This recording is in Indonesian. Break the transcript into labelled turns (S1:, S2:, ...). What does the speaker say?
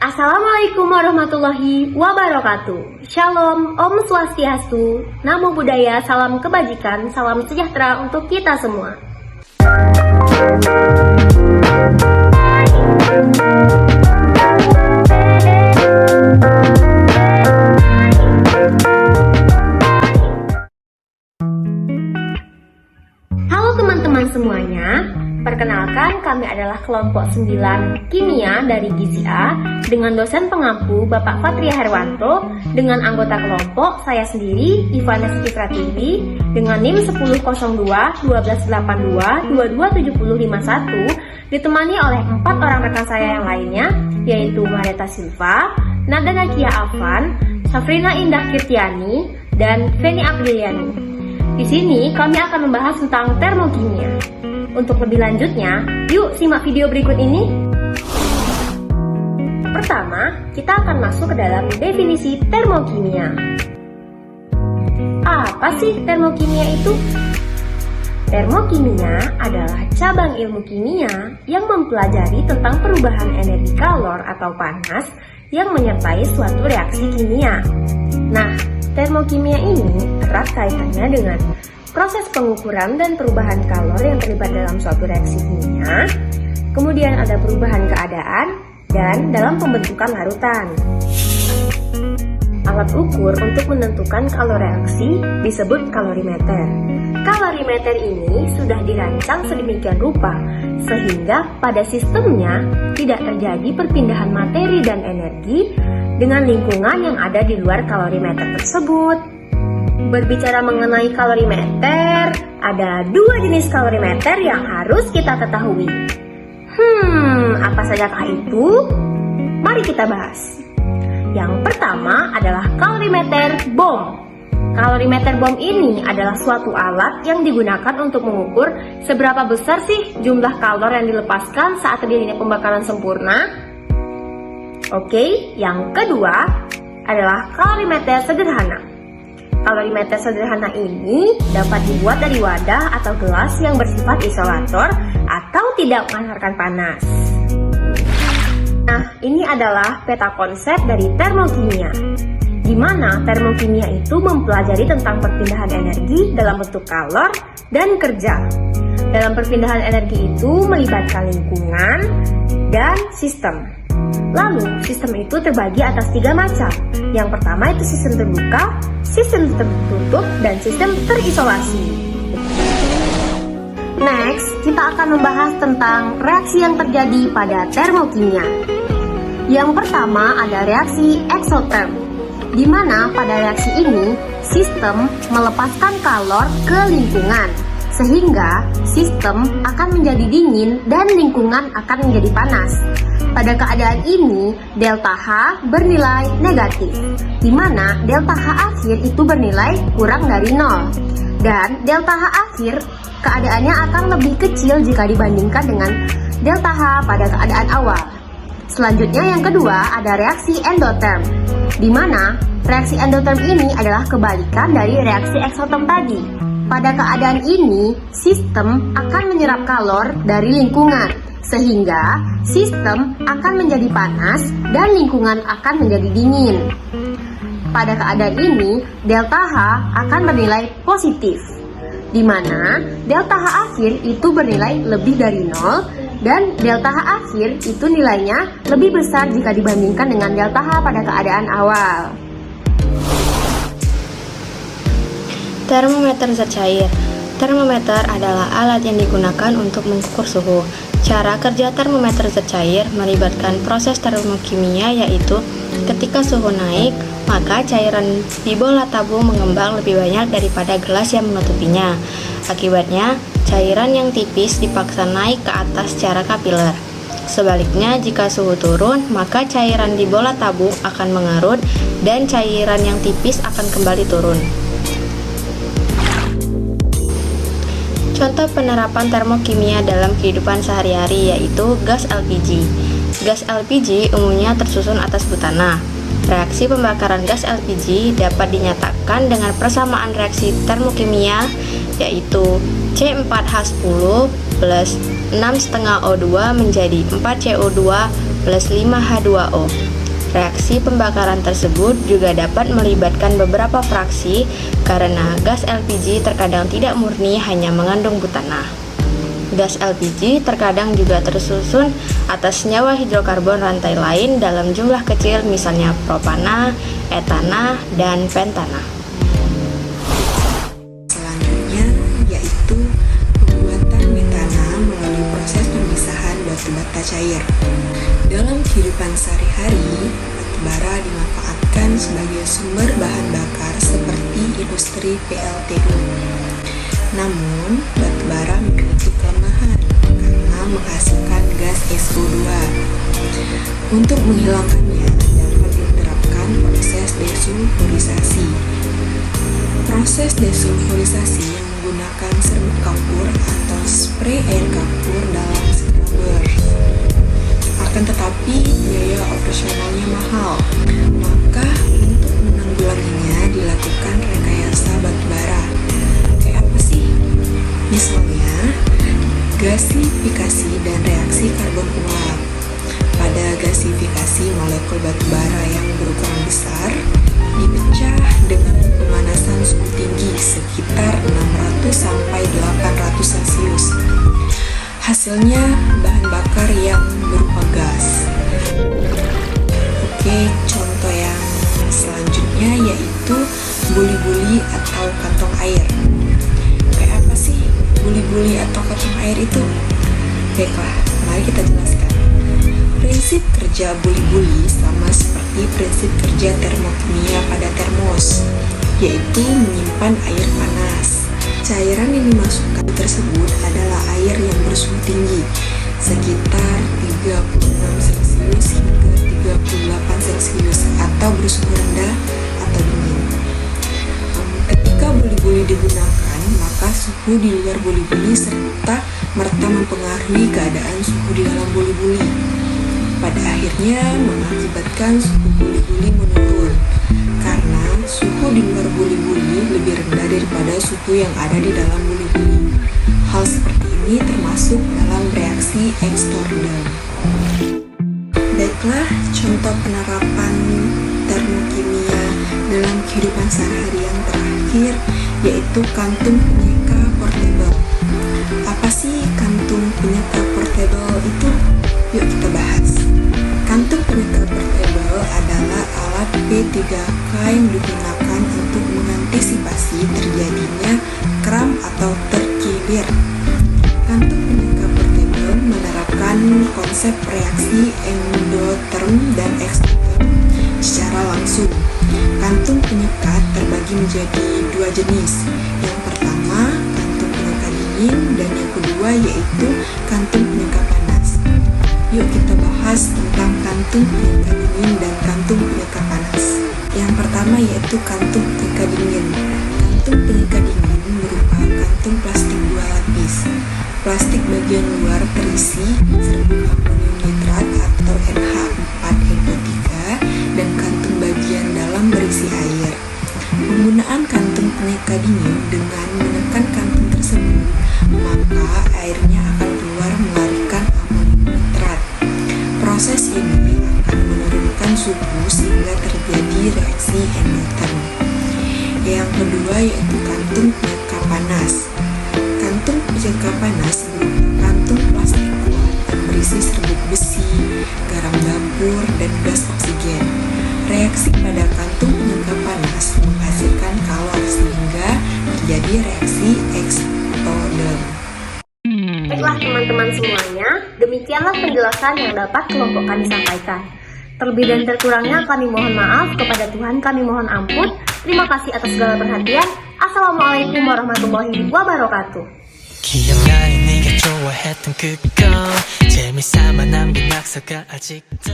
S1: Assalamualaikum warahmatullahi wabarakatuh. Shalom, Om Swastiastu, Namo Buddhaya, salam kebajikan, salam sejahtera untuk kita semua. Halo teman-teman semuanya. Perkenalkan, kami adalah kelompok 9 Kimia dari Gizi A dengan dosen pengampu Bapak Fatria Herwanto, dengan anggota kelompok saya sendiri Ivana Siti Pratiwi dengan NIM 1002 1282 227051, ditemani oleh 4 orang rekan saya yang lainnya, yaitu Marieta Silva, Nada Nakia Afan, Safrina Indah Kirtiani, dan Feni Apriliani. Di sini kami akan membahas tentang termokimia. Untuk lebih lanjutnya, yuk simak video berikut ini. Pertama, kita akan masuk ke dalam definisi termokimia. Apa sih termokimia itu? Termokimia adalah cabang ilmu kimia yang mempelajari tentang perubahan energi kalor atau panas yang menyertai suatu reaksi kimia. Nah, termokimia ini erat kaitannya dengan proses pengukuran dan perubahan kalor yang terlibat dalam suatu reaksi kimia, kemudian ada perubahan keadaan, dan dalam pembentukan larutan. Alat ukur untuk menentukan kalor reaksi disebut kalorimeter. Kalorimeter ini sudah dirancang sedemikian rupa, sehingga pada sistemnya tidak terjadi perpindahan materi dan energi dengan lingkungan yang ada di luar kalorimeter tersebut. Berbicara mengenai kalorimeter, ada 2 jenis kalorimeter yang harus kita ketahui. Apa sajakah itu? Mari kita bahas. Yang pertama adalah kalorimeter bom. Kalorimeter bom ini adalah suatu alat yang digunakan untuk mengukur seberapa besar sih jumlah kalor yang dilepaskan saat terjadinya pembakaran sempurna. Oke, yang kedua adalah kalorimeter sederhana. Kalorimeter sederhana ini dapat dibuat dari wadah atau gelas yang bersifat isolator atau tidak mengantarkan panas. Nah, ini adalah peta konsep dari termokimia, di mana termokimia itu mempelajari tentang perpindahan energi dalam bentuk kalor dan kerja. Dalam perpindahan energi itu melibatkan lingkungan dan sistem. Lalu, sistem itu terbagi atas 3 macam. Yang pertama itu sistem terbuka, sistem tertutup, dan sistem terisolasi. Next, kita akan membahas tentang reaksi yang terjadi pada termokimia. Yang pertama ada reaksi eksoterm, di mana pada reaksi ini sistem melepaskan kalor ke lingkungan, sehingga sistem akan menjadi dingin dan lingkungan akan menjadi panas. Pada keadaan ini, delta H bernilai negatif, di mana delta H akhir itu bernilai kurang dari 0. Dan delta H akhir keadaannya akan lebih kecil jika dibandingkan dengan delta H pada keadaan awal. Selanjutnya yang kedua ada reaksi endoterm, di mana reaksi endoterm ini adalah kebalikan dari reaksi eksoterm tadi. Pada keadaan ini, sistem akan menyerap kalor dari lingkungan, sehingga sistem akan menjadi panas dan lingkungan akan menjadi dingin. Pada keadaan ini, delta H akan bernilai positif, di mana delta H akhir itu bernilai lebih dari 0 dan delta H akhir itu nilainya lebih besar jika dibandingkan dengan delta H pada keadaan awal.
S2: Termometer zat cair. Termometer adalah alat yang digunakan untuk mengukur suhu. Cara kerja termometer zat cair melibatkan proses termokimia, yaitu ketika suhu naik, maka cairan di bola tabung mengembang lebih banyak daripada gelas yang menutupinya. Akibatnya, cairan yang tipis dipaksa naik ke atas secara kapiler. Sebaliknya, jika suhu turun, maka cairan di bola tabung akan mengerut dan cairan yang tipis akan kembali turun. Contoh penerapan termokimia dalam kehidupan sehari-hari yaitu gas LPG. Gas LPG umumnya tersusun atas butana. Reaksi pembakaran gas LPG dapat dinyatakan dengan persamaan reaksi termokimia yaitu C4H10 plus 6,5O2 menjadi 4CO2 plus 5H2O. Reaksi pembakaran tersebut juga dapat melibatkan beberapa fraksi karena gas LPG terkadang tidak murni hanya mengandung butana. Gas LPG terkadang juga tersusun atas senyawa hidrokarbon rantai lain dalam jumlah kecil, misalnya propana, etana, dan pentana.
S3: Selanjutnya yaitu pembuatan metana melalui proses pemisahan batu bata cair. Dalam kehidupan sehari-hari, batu bara dimanfaatkan sebagai sumber bahan bakar seperti industri PLTU. Namun, batu bara memiliki kelemahan karena menghasilkan gas SO2. Untuk menghilangkannya, dapat diterapkan proses desulfurisasi. Proses desulfurisasi menggunakan serbuk kapur atau spray air kapur dalam scrubber. Akan tetapi, biaya operasionalnya mahal. Maka, untuk menanggulanginya dilakukan rekayasa batu bara. Misalnya, gasifikasi dan reaksi karbon uap. Pada gasifikasi, molekul batu bara yang berukuran besar dipecah dengan pemanasan suhu tinggi sekitar 600 sampai 800 Celcius. Hasilnya bahan bakar yang berupa gas. Oke, contoh yang selanjutnya yaitu buli-buli atau kantong air. Buli-buli atau kantong air itu? Baiklah, mari kita jelaskan. Prinsip kerja buli-buli sama seperti prinsip kerja termokimia pada termos, yaitu menyimpan air panas. Cairan yang dimasukkan tersebut adalah air yang bersuhu tinggi, sekitar 36 Celcius hingga 38 Celcius, atau bersuhu rendah atau dingin. Ketika buli-buli digunakan, maka suhu di luar buli-buli serta merta mempengaruhi keadaan suhu di dalam buli-buli. Pada akhirnya mengakibatkan suhu buli-buli menurun, karena suhu di luar buli-buli lebih rendah daripada suhu yang ada di dalam buli-buli. Hal seperti ini termasuk dalam reaksi Extorden. Baiklah, contoh penerapan termokimia dalam kehidupan sehari-hari yang terakhir yaitu kantung penyeka portable. Apa sih kantung penyeka portable itu? Yuk kita bahas. Kantung penyeka portable adalah alat P3K yang digunakan untuk mengantisipasi terjadinya kram atau terkilir. Kantung penyeka portable menerapkan konsep reaksi endoterm dan eksoterm secara langsung. Kantung penyekat terbagi menjadi dua jenis. Yang pertama, kantung penyeka dingin, dan yang kedua yaitu kantung penyeka panas. Yuk kita bahas tentang kantung penyeka dingin dan kantung penyeka panas. Yang pertama yaitu kantung penyeka dingin. Kantung penyeka dingin berupa kantung plastik dua lapis. Plastik bagian luar terisi serbuk amonium nitrat atau NH4NO3 dan kantung bagian dalam berisi air. Penggunaan kantung penyeka dingin dengan menekan kantung tersebut, maka airnya akan keluar melarikan amonium nitrat. Proses ini akan menurunkan suhu sehingga terjadi reaksi endoterm. Yang kedua yaitu kantung penyeka panas. Kantung penyeka panas berupa kantung plastik kuat yang berisi serbuk besi, garam dapur, dan gas oksigen. Reaksi pada kantung penyeka panas menghasilkan kalor sehingga terjadi reaksi Extorden.
S1: Baiklah teman-teman semuanya, demikianlah penjelasan yang dapat kelompokkan disampaikan. Terlebih dan terkurangnya kami mohon maaf, kepada Tuhan kami mohon ampun. Terima kasih atas segala perhatian. Assalamualaikum warahmatullahi wabarakatuh.
S4: 기억나니 네가 좋아했던 그거 재미삼아 남긴 낙서가 아직도